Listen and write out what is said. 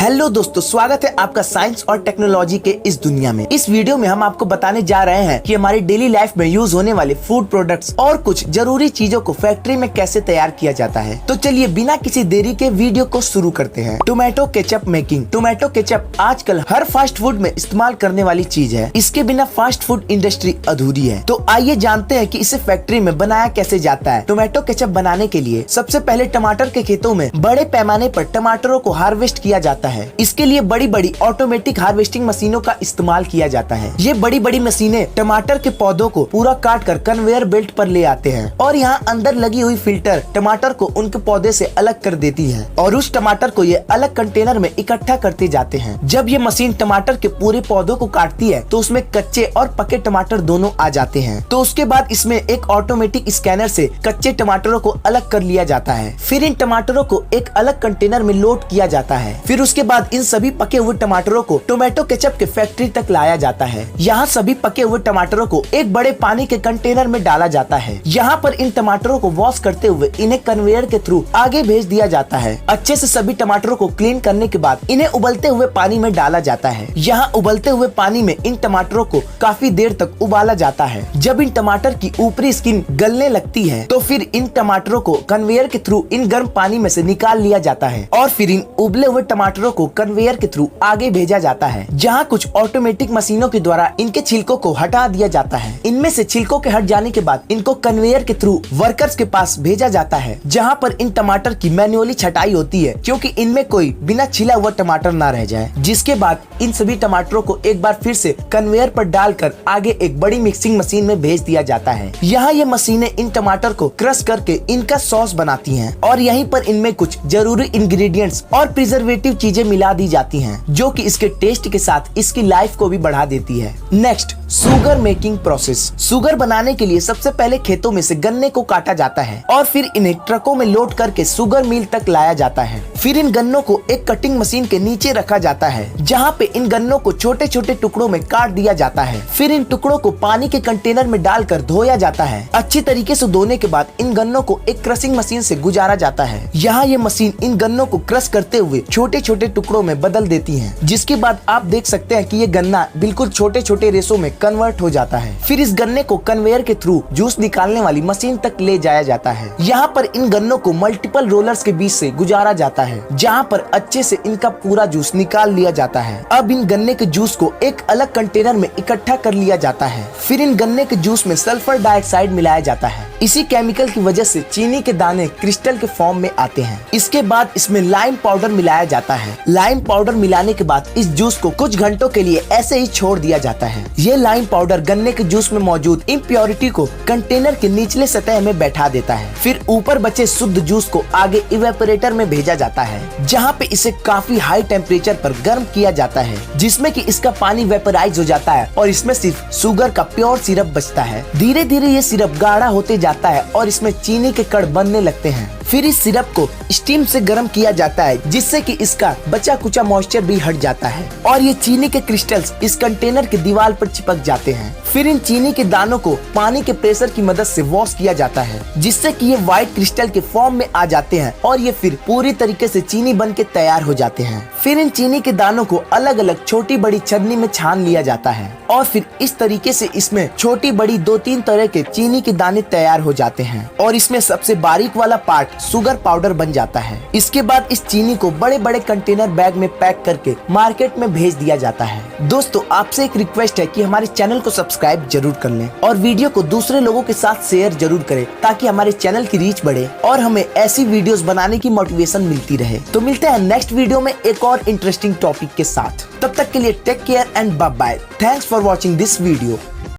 Hello दोस्तों, स्वागत है आपका साइंस और टेक्नोलॉजी के इस दुनिया में। इस वीडियो में हम आपको बताने जा रहे हैं कि हमारी डेली लाइफ में यूज होने वाले फूड प्रोडक्ट्स और कुछ जरूरी चीजों को फैक्ट्री में कैसे तैयार किया जाता है। तो चलिए बिना किसी देरी के वीडियो को शुरू करते हैं। Tomato ketchup making. Tomato ketchup आजकल हर फास्ट फूड में इस्तेमाल करने वाली चीज है। इसके बिना फास्ट फूड इंडस्ट्री अधूरी है। तो आइए जानते हैं कि इसे फैक्ट्री में बनाया कैसे जाता है। टोमेटो केचप बनाने के लिए सबसे पहले टमाटर के खेतों में बड़े पैमाने पर टमाटरों को हार्वेस्ट किया जाता है। इसके लिए बड़ी बड़ी ऑटोमेटिक हार्वेस्टिंग मशीनों का इस्तेमाल किया जाता है। ये बड़ी बड़ी मशीनें टमाटर के पौधों को पूरा काट कर कन्वेयर बेल्ट पर ले आते हैं और यहाँ अंदर लगी हुई फिल्टर टमाटर को उनके पौधे से अलग कर देती है और उस टमाटर को ये अलग कंटेनर में इकट्ठा करते जाते हैं। जब ये मशीन टमाटर के पूरे पौधों को काटती है तो उसमें कच्चे और पके टमाटर दोनों आ जाते हैं। तो उसके बाद इसमें एक ऑटोमेटिक स्कैनर से कच्चे टमाटरों को अलग कर लिया जाता है। फिर इन टमाटरों को एक अलग कंटेनर में लोड किया जाता है। फिर उसके बाद इन सभी पके हुए टमाटरों को टोमेटो केचप के फैक्ट्री तक लाया जाता है। यहाँ सभी पके हुए टमाटरों को एक बड़े पानी के कंटेनर में डाला जाता है। यहाँ पर इन टमाटरों को वॉश करते हुए इन्हें कन्वेयर के थ्रू आगे भेज दिया जाता है। अच्छे से सभी टमाटरों को क्लीन करने के बाद इन्हें उबलते हुए पानी में डाला जाता है। यहाँ उबलते हुए पानी में इन टमाटरों को काफी देर तक उबाला जाता है। जब इन टमाटर की ऊपरी स्किन गलने लगती है तो फिर इन टमाटरों को कन्वेयर के थ्रू इन गर्म पानी में से निकाल लिया जाता है और फिर इन उबले हुए टमाटरों को कन्वेयर के थ्रू आगे भेजा जाता है, जहाँ कुछ ऑटोमेटिक मशीनों के द्वारा इनके छिलकों को हटा दिया जाता है। इनमें से छिलकों के हट जाने के बाद इनको कन्वेयर के थ्रू वर्कर्स के पास भेजा जाता है, जहाँ पर इन टमाटर की मैन्युअली छटाई होती है क्योंकि इनमें कोई बिना छिला हुआ टमाटर ना रह जाए। जिसके बाद इन सभी टमाटरों को एक बार फिर से कन्वेयर पर डालकर आगे एक बड़ी मिक्सिंग मशीन में भेज दिया जाता है। यहाँ ये मशीनें इन टमाटर को क्रश करके इनका सॉस बनाती हैं और यहीं पर इनमें कुछ जरूरी इंग्रेडिएंट्स और प्रिजर्वेटिव चीजें मिला दी जाती हैं, जो कि इसके टेस्ट के साथ इसकी लाइफ को भी बढ़ा देती है। Next, sugar making process. Sugar बनाने के लिए सबसे पहले खेतों में से गन्ने को काटा जाता है और फिर इन्हें ट्रकों में लोड करके शुगर मिल तक लाया जाता है। फिर इन गन्नों को एक कटिंग मशीन के नीचे रखा जाता है, जहाँ पे इन गन्नों को छोटे छोटे टुकड़ों में काट दिया जाता है। फिर इन टुकड़ों को पानी के कंटेनर में डालकर धोया जाता है। अच्छी तरीके से धोने के बाद इन गन्नों को एक क्रशिंग मशीन से गुजारा जाता है। यहाँ ये मशीन इन गन्नों को क्रश करते हुए छोटे छोटे टुकड़ों में बदल देती है, जिसके बाद आप देख सकते हैं कि ये गन्ना बिल्कुल छोटे छोटे रेशों में कन्वर्ट हो जाता है। फिर इस गन्ने को कन्वेयर के थ्रू जूस निकालने वाली मशीन तक ले जाया जाता है। यहाँ पर इन गन्नों को मल्टीपल रोलर्स के बीच से गुजारा जाता है, जहाँ पर अच्छे से इनका पूरा जूस निकाल लिया जाता है। अब इन गन्ने के जूस को एक अलग कंटेनर में इकट्ठा कर लिया जाता है। फिर इन गन्ने के जूस में सल्फर डाइऑक्साइड मिलाया जाता है। इसी केमिकल की वजह से चीनी के दाने क्रिस्टल के फॉर्म में आते हैं। इसके बाद इसमें लाइम पाउडर मिलाया जाता है। लाइम पाउडर मिलाने के बाद इस जूस को कुछ घंटों के लिए ऐसे ही छोड़ दिया जाता है। ये लाइम पाउडर गन्ने के जूस में मौजूद इम्प्योरिटी को कंटेनर के निचले सतह में बैठा देता है। फिर ऊपर बचे शुद्ध जूस को आगे इवेपोरेटर में भेजा जाता है, जहाँ पे इसे काफी हाई टेम्परेचर पर गर्म किया जाता है, जिसमें कि इसका पानी वेपराइज हो जाता है और इसमें सिर्फ शुगर का प्योर सिरप बचता है। धीरे धीरे ये सिरप गाढ़ा होते जाता है और इसमें चीनी के कण बनने लगते हैं। फिर इस सिरप को स्टीम से गर्म किया जाता है, जिससे कि इसका बचा कुचा मॉइस्चर भी हट जाता है और ये चीनी के क्रिस्टल्स इस कंटेनर के दीवार पर चिपक जाते हैं। फिर इन चीनी के दानों को पानी के प्रेशर की मदद से वॉश किया जाता है, जिससे कि ये व्हाइट क्रिस्टल के फॉर्म में आ जाते हैं और ये फिर पूरी तरीके से चीनी बन के तैयार हो जाते हैं। फिर इन चीनी के दानों को अलग अलग छोटी बड़ी छन्नी में छान लिया जाता है और फिर इस तरीके से इसमें छोटी बड़ी 2-3 तरह के चीनी के दाने तैयार हो जाते हैं और इसमें सबसे बारीक वाला पार्ट शुगर पाउडर बन जाता है। इसके बाद इस चीनी को बड़े बड़े कंटेनर बैग में पैक करके मार्केट में भेज दिया जाता है। दोस्तों, आपसे एक रिक्वेस्ट है कि हमारे चैनल को सब्सक्राइब जरूर कर लें और वीडियो को दूसरे लोगों के साथ शेयर जरूर करें, ताकि हमारे चैनल की रीच बढ़े और हमें ऐसी वीडियोस बनाने की मोटिवेशन मिलती रहे। तो मिलते हैं नेक्स्ट वीडियो में एक और इंटरेस्टिंग टॉपिक के साथ। तब तक के लिए take care and bye bye. Thanks for watching this video.